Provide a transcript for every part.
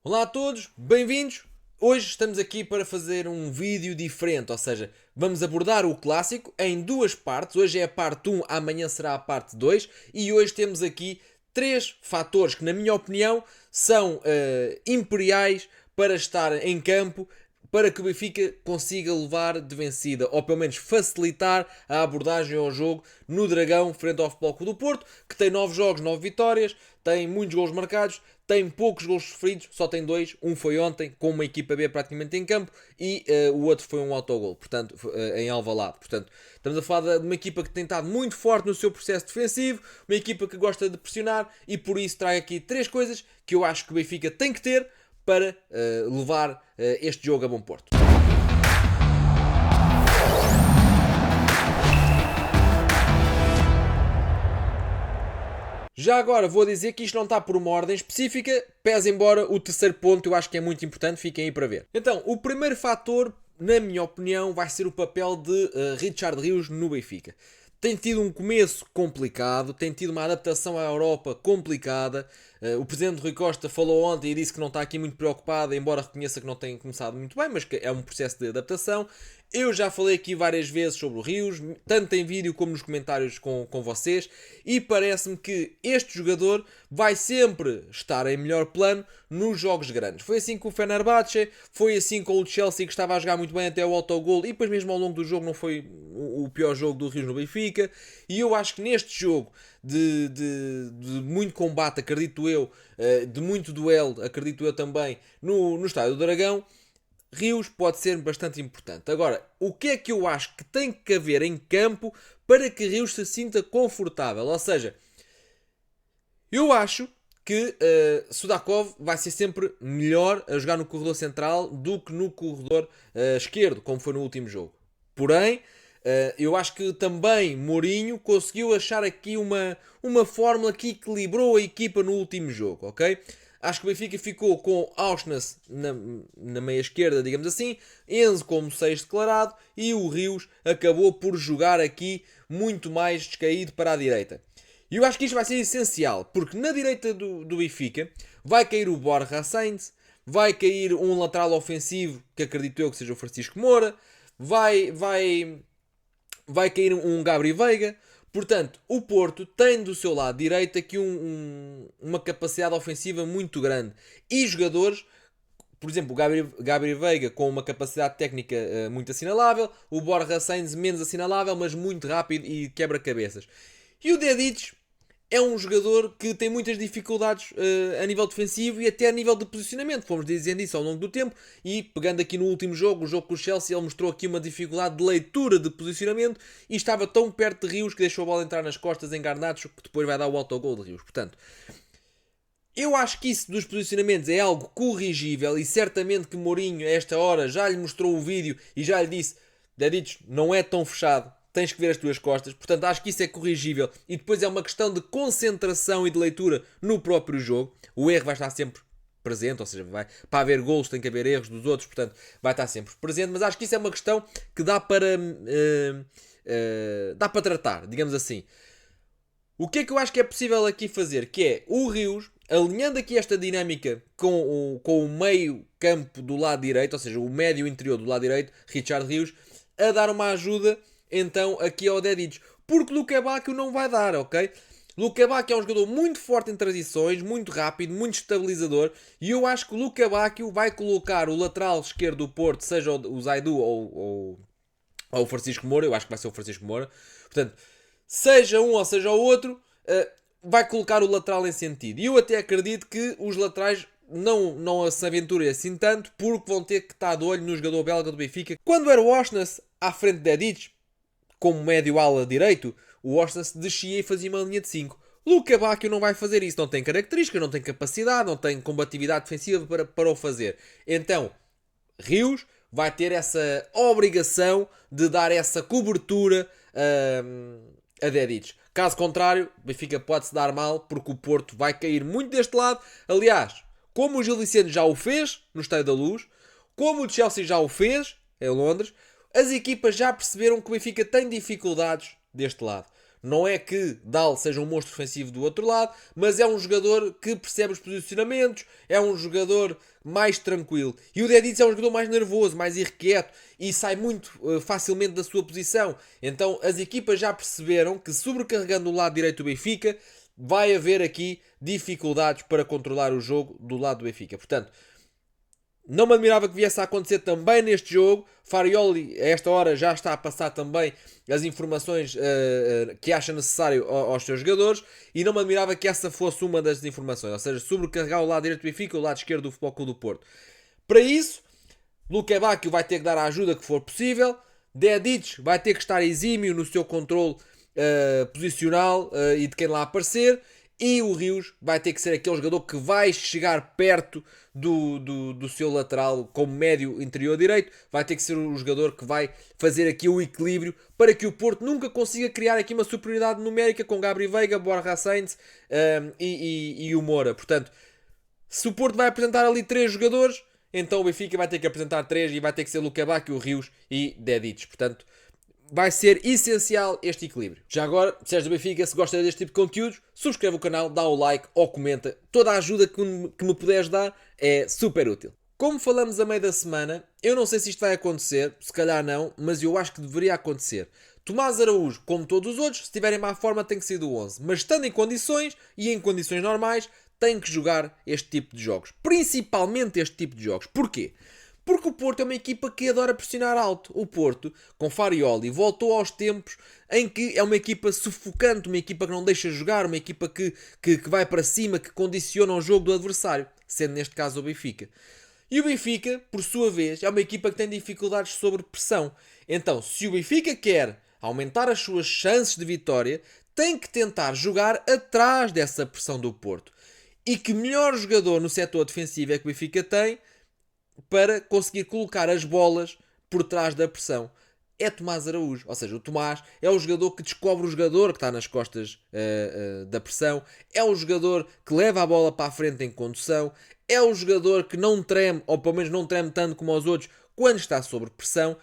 Olá a todos, bem-vindos! Hoje estamos aqui para fazer um vídeo diferente, ou seja, vamos abordar o clássico em duas partes. Hoje é a parte 1, amanhã será a parte 2 e hoje temos aqui três fatores que, na minha opinião, são imperiais para estar em campo para que o Benfica consiga levar de vencida, ou pelo menos facilitar a abordagem ao jogo no Dragão frente ao Futebol Clube do Porto, que tem 9 jogos, 9 vitórias, tem muitos gols marcados, tem poucos gols sofridos, só tem dois. Um foi ontem, com uma equipa B praticamente em campo, e o outro foi um autogol, portanto, em Alvalade. Portanto, estamos a falar de uma equipa que tem estado muito forte no seu processo defensivo, uma equipa que gosta de pressionar, e por isso trago aqui três coisas que eu acho que o Benfica tem que ter para levar este jogo a bom porto. Já agora vou dizer que isto não está por uma ordem específica, pese embora o terceiro ponto eu acho que é muito importante, fiquem aí para ver. Então, o primeiro fator, na minha opinião, vai ser o papel de Richard Rios no Benfica. Tem tido um começo complicado, tem tido uma adaptação à Europa complicada. O presidente Rui Costa falou ontem e disse que não está aqui muito preocupado, embora reconheça que não tem começado muito bem, mas que é um processo de adaptação. Eu já falei aqui várias vezes sobre o Rios, tanto em vídeo como nos comentários com vocês, e parece-me que este jogador vai sempre estar em melhor plano nos jogos grandes. Foi assim com o Fenerbahçe, foi assim com o Chelsea, que estava a jogar muito bem até o autogol, e depois mesmo ao longo do jogo não foi o pior jogo do Rios no Benfica. E eu acho que neste jogo de muito combate, acredito eu, de muito duelo, acredito eu também, no Estádio do Dragão, Rios pode ser bastante importante. Agora, o que é que eu acho que tem que haver em campo para que Rios se sinta confortável? Ou seja, eu acho que Sudakov vai ser sempre melhor a jogar no corredor central do que no corredor esquerdo, como foi no último jogo. Porém, eu acho que também Mourinho conseguiu achar aqui uma fórmula que equilibrou a equipa no último jogo, ok? Acho que o Benfica ficou com Auschwitz na meia esquerda, digamos assim, Enzo como 6 declarado e o Rios acabou por jogar aqui muito mais descaído para a direita. E eu acho que isto vai ser essencial, porque na direita do Benfica vai cair o Borja Sainz, vai cair um lateral ofensivo, que acredito eu que seja o Francisco Moura, vai cair um Gabri Veiga. Portanto, o Porto tem do seu lado direito aqui uma capacidade ofensiva muito grande. E jogadores, por exemplo, o Gabri Veiga com uma capacidade técnica muito assinalável, o Borja Sainz menos assinalável, mas muito rápido e quebra-cabeças. E o Dedic é um jogador que tem muitas dificuldades a nível defensivo e até a nível de posicionamento. Fomos dizendo isso ao longo do tempo e pegando aqui no último jogo, o jogo com o Chelsea, ele mostrou aqui uma dificuldade de leitura de posicionamento e estava tão perto de Rios que deixou a bola entrar nas costas em Garnacho, que depois vai dar o autogol de Rios. Portanto, eu acho que isso dos posicionamentos é algo corrigível e certamente que Mourinho a esta hora já lhe mostrou o vídeo e já lhe disse: Dedic, não é tão fechado, tens que ver as tuas costas. Portanto, acho que isso é corrigível e depois é uma questão de concentração e de leitura no próprio jogo. O erro vai estar sempre presente, ou seja, para haver gols tem que haver erros dos outros, portanto vai estar sempre presente, mas acho que isso é uma questão que dá para tratar, digamos assim. O que é que eu acho que é possível aqui fazer? Que é o Rios, alinhando aqui esta dinâmica com o meio campo do lado direito, ou seja, o médio interior do lado direito, Richard Rios, a dar uma ajuda então aqui ao Dedic. Porque Luka Bacchio não vai dar, ok? Luka Bacchio é um jogador muito forte em transições, muito rápido, muito estabilizador, e eu acho que o Luka Bacchio vai colocar o lateral esquerdo do Porto, seja o Zaidu ou o Francisco Moura, eu acho que vai ser o Francisco Moura, portanto, seja um ou seja o outro, vai colocar o lateral em sentido. E eu até acredito que os laterais não se aventurem assim tanto, porque vão ter que estar de olho no jogador belga do Benfica. Quando era o Osnas à frente de Dedic, como médio-ala direito, o Osnas descia e fazia uma linha de 5. Luka Bacchio não vai fazer isso, não tem característica, não tem capacidade, não tem combatividade defensiva para o fazer. Então, Rios vai ter essa obrigação de dar essa cobertura a Dedic. Caso contrário, o Benfica pode-se dar mal porque o Porto vai cair muito deste lado. Aliás, como o Gil Vicente já o fez no Estádio da Luz, como o Chelsea já o fez em Londres, as equipas já perceberam que o Benfica tem dificuldades deste lado. Não é que Dal seja um monstro defensivo do outro lado, mas é um jogador que percebe os posicionamentos, é um jogador mais tranquilo. E o Dedic é um jogador mais nervoso, mais irrequieto e sai muito facilmente da sua posição. Então as equipas já perceberam que, sobrecarregando o lado direito do Benfica, vai haver aqui dificuldades para controlar o jogo do lado do Benfica. Portanto, não me admirava que viesse a acontecer também neste jogo. Farioli, a esta hora, já está a passar também as informações que acha necessário aos seus jogadores. E não me admirava que essa fosse uma das informações. Ou seja, sobrecarregar o lado direito do Benfica e o lado esquerdo do Futebol Clube do Porto. Para isso, Luque Bacchio vai ter que dar a ajuda que for possível. Dedic vai ter que estar exímio no seu controle posicional e de quem lá aparecer. E o Rios vai ter que ser aquele jogador que vai chegar perto do seu lateral como médio interior direito. Vai ter que ser o jogador que vai fazer aqui o equilíbrio para que o Porto nunca consiga criar aqui uma superioridade numérica com Gabriel Veiga, Borja Sainz e o Moura. Portanto, se o Porto vai apresentar ali 3 jogadores, então o Benfica vai ter que apresentar 3 e vai ter que ser Luque Bacchio, Rios e Dedic. Portanto, vai ser essencial este equilíbrio. Já agora, se és do Benfica, se gosta deste tipo de conteúdos, subscreve o canal, dá o like ou comenta. Toda a ajuda que me puderes dar é super útil. Como falamos a meio da semana, eu não sei se isto vai acontecer, se calhar não, mas eu acho que deveria acontecer. Tomás Araújo, como todos os outros, se tiverem má forma tem que ser do 11. Mas estando em condições, e em condições normais, tem que jogar este tipo de jogos. Principalmente este tipo de jogos. Porquê? Porque o Porto é uma equipa que adora pressionar alto. O Porto, com Farioli, voltou aos tempos em que é uma equipa sufocante, uma equipa que não deixa jogar, uma equipa que vai para cima, que condiciona o jogo do adversário, sendo neste caso o Benfica. E o Benfica, por sua vez, é uma equipa que tem dificuldades sobre pressão. Então, se o Benfica quer aumentar as suas chances de vitória, tem que tentar jogar atrás dessa pressão do Porto. E que melhor jogador no setor defensivo é que o Benfica tem para conseguir colocar as bolas por trás da pressão? É Tomás Araújo. Ou seja, o Tomás é o jogador que descobre o jogador que está nas costas da pressão, é o jogador que leva a bola para a frente em condução, é o jogador que não treme, ou pelo menos não treme tanto como os outros, quando está sob pressão.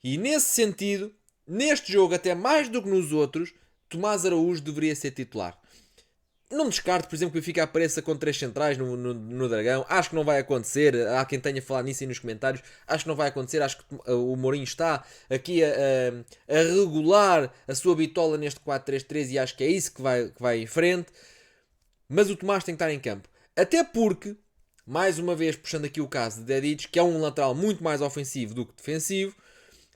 E nesse sentido, neste jogo, até mais do que nos outros, Tomás Araújo deveria ser titular. Não descarto, por exemplo, que o Benfica apareça com 3 centrais no Dragão. Acho que não vai acontecer. Há quem tenha falado nisso aí nos comentários. Acho que não vai acontecer. Acho que o Mourinho está aqui a regular a sua bitola neste 4-3-3 e acho que é isso que vai em frente. Mas o Tomás tem que estar em campo. Até porque, mais uma vez puxando aqui o caso de Dedic, que é um lateral muito mais ofensivo do que defensivo,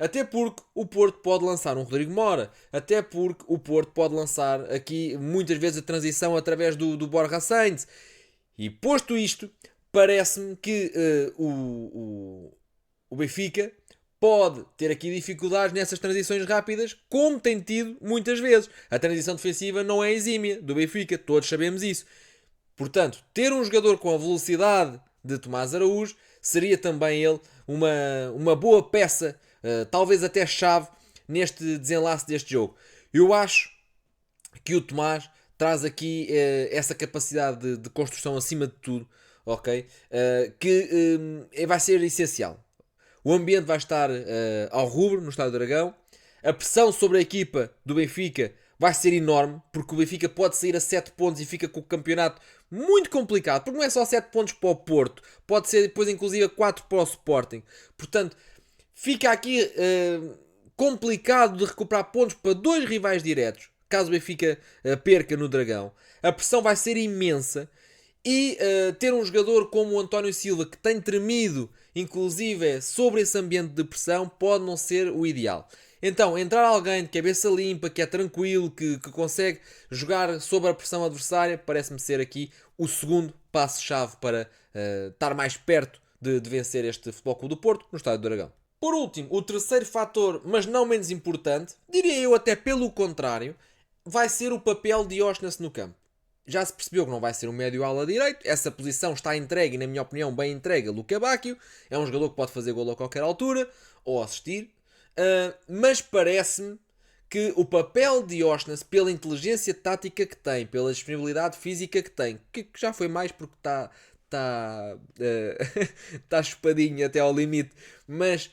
até porque o Porto pode lançar um Rodrigo Moura. Até porque o Porto pode lançar aqui muitas vezes a transição através do Borja Sainz. E posto isto, parece-me que o Benfica pode ter aqui dificuldades nessas transições rápidas, como tem tido muitas vezes. A transição defensiva não é exímia do Benfica, todos sabemos isso. Portanto, ter um jogador com a velocidade de Tomás Araújo seria também ele uma boa peça, talvez até chave, neste desenlace deste jogo. Eu acho que o Tomás traz aqui essa capacidade de construção acima de tudo, ok? Que vai ser essencial. O ambiente vai estar ao rubro no Estádio do Dragão. A pressão sobre a equipa do Benfica vai ser enorme, porque o Benfica pode sair a 7 pontos e fica com o campeonato muito complicado, porque não é só 7 pontos para o Porto, pode ser depois inclusive 4 para o Sporting. Portanto, fica aqui complicado de recuperar pontos para 2 rivais diretos, caso o Benfica perca no Dragão. A pressão vai ser imensa e ter um jogador como o António Silva, que tem tremido inclusive sobre esse ambiente de pressão, pode não ser o ideal. Então, entrar alguém de cabeça limpa, que é tranquilo, que consegue jogar sob a pressão adversária, parece-me ser aqui o segundo passo-chave para estar mais perto de vencer este Futebol Clube do Porto no Estádio do Dragão. Por último, o terceiro fator, mas não menos importante, diria eu até pelo contrário, vai ser o papel de Oshness no campo. Já se percebeu que não vai ser um médio-ala direito. Essa posição está entregue, e na minha opinião, bem entregue a Luque Bacchio. É um jogador que pode fazer golo a qualquer altura, ou assistir. Mas parece-me que o papel de Oshness, pela inteligência tática que tem, pela disponibilidade física que tem, que já foi mais porque está chupadinho até ao limite, mas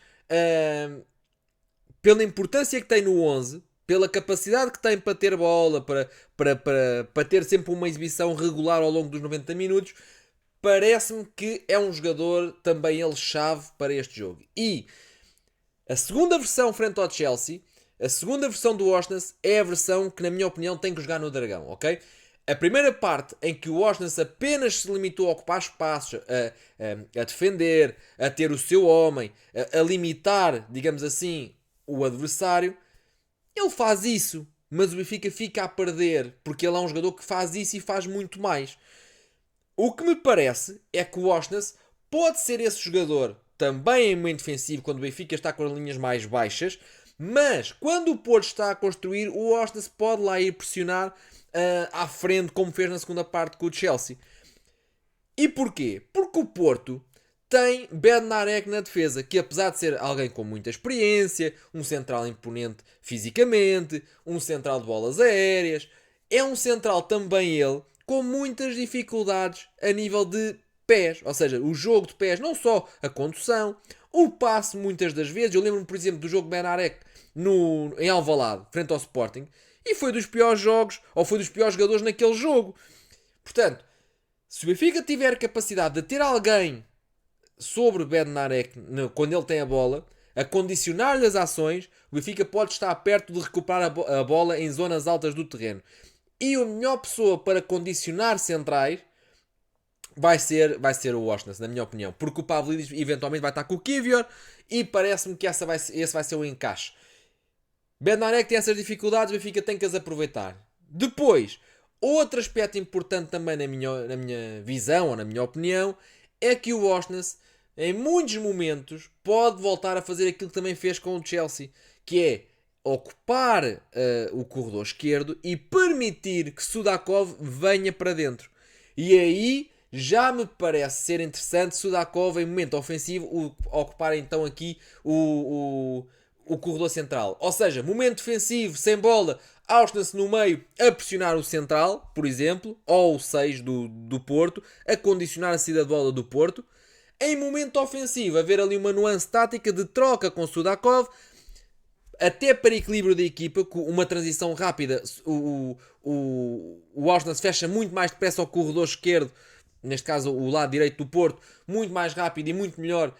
pela importância que tem no 11, pela capacidade que tem para ter bola, para ter sempre uma exibição regular ao longo dos 90 minutos, parece-me que é um jogador também ele chave para este jogo. E a segunda versão frente ao Chelsea, a segunda versão do Oshness é a versão que, na minha opinião, tem que jogar no Dragão, ok? A primeira parte em que o Oshness apenas se limitou a ocupar espaços, a defender, a ter o seu homem, a limitar, digamos assim, o adversário, ele faz isso, mas o Benfica fica a perder, porque ele é um jogador que faz isso e faz muito mais. O que me parece é que o Oshness pode ser esse jogador também em momento defensivo, quando o Benfica está com as linhas mais baixas, mas quando o Porto está a construir, o Oshness pode lá ir pressionar à frente, como fez na segunda parte com o Chelsea. E porquê? Porque o Porto tem Bednarek na defesa, que apesar de ser alguém com muita experiência, um central imponente fisicamente, um central de bolas aéreas, é um central também ele com muitas dificuldades a nível de pés, ou seja, o jogo de pés, não só a condução, o passe muitas das vezes. Eu lembro-me, por exemplo, do jogo Benarek em Alvalade, frente ao Sporting, e foi dos piores jogos, ou foi dos piores jogadores naquele jogo. Portanto, se o Benfica tiver capacidade de ter alguém sobre Bednarek quando ele tem a bola, a condicionar-lhe as ações, o Benfica pode estar perto de recuperar a bola em zonas altas do terreno. E a melhor pessoa para condicionar centrais vai ser o Oshness, na minha opinião. Porque o Pavlidis eventualmente vai estar com o Kivior e parece-me que esse vai ser o encaixe. Bednarek tem essas dificuldades, o Benfica tem que as aproveitar. Depois, outro aspecto importante também na minha visão, ou na minha opinião, é que o Oshness, em muitos momentos, pode voltar a fazer aquilo que também fez com o Chelsea, que é ocupar o corredor esquerdo e permitir que Sudakov venha para dentro. E aí já me parece ser interessante Sudakov, em momento ofensivo, ocupar então aqui o corredor central. Ou seja, momento defensivo, sem bola, Oshness no meio a pressionar o central, por exemplo, ou o 6 do Porto, a condicionar a saída de bola do Porto. Em momento ofensivo, haver ali uma nuance tática de troca com Sudakov, até para equilíbrio da equipa, com uma transição rápida, o Oshness fecha muito mais depressa ao corredor esquerdo, neste caso o lado direito do Porto, muito mais rápido e muito melhor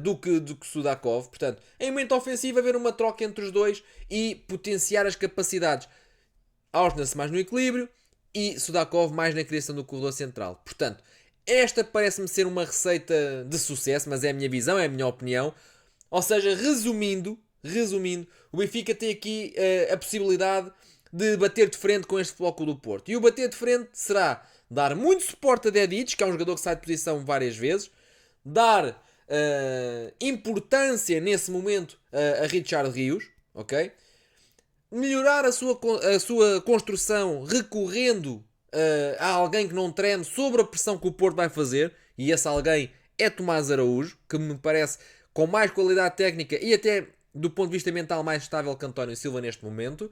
do que Sudakov. Portanto, em momento ofensivo, haver uma troca entre os dois e potenciar as capacidades. Oshness mais no equilíbrio e Sudakov mais na criação do corredor central. Portanto, esta parece-me ser uma receita de sucesso, mas é a minha visão, é a minha opinião. Ou seja, resumindo, o Benfica tem aqui a possibilidade de bater de frente com este Futebol Clube do Porto. E o bater de frente será dar muito suporte a Dedic, que é um jogador que sai de posição várias vezes, dar importância nesse momento a Richard Rios, ok? Melhorar a sua construção recorrendo a alguém que não treme sobre a pressão que o Porto vai fazer, e esse alguém é Tomás Araújo, que me parece com mais qualidade técnica e até do ponto de vista mental mais estável que António Silva neste momento.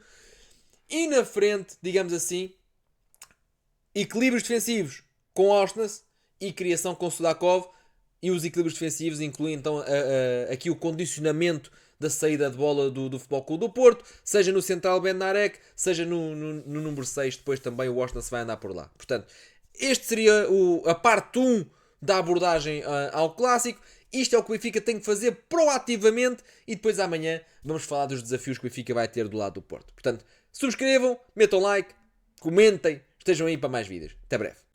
E na frente, digamos assim, equilíbrios defensivos com Oshness e criação com Sudakov, e os equilíbrios defensivos incluem então aqui o condicionamento da saída de bola do Futebol Clube do Porto, seja no central Bednarek, seja no número 6, depois também o Oshness vai andar por lá. Portanto, este seria a parte 1 da abordagem ao Clássico. Isto é o que o Benfica tem que fazer proativamente e depois amanhã vamos falar dos desafios que o Benfica vai ter do lado do Porto. Portanto, subscrevam, metam like, comentem, estejam aí para mais vídeos. Até breve.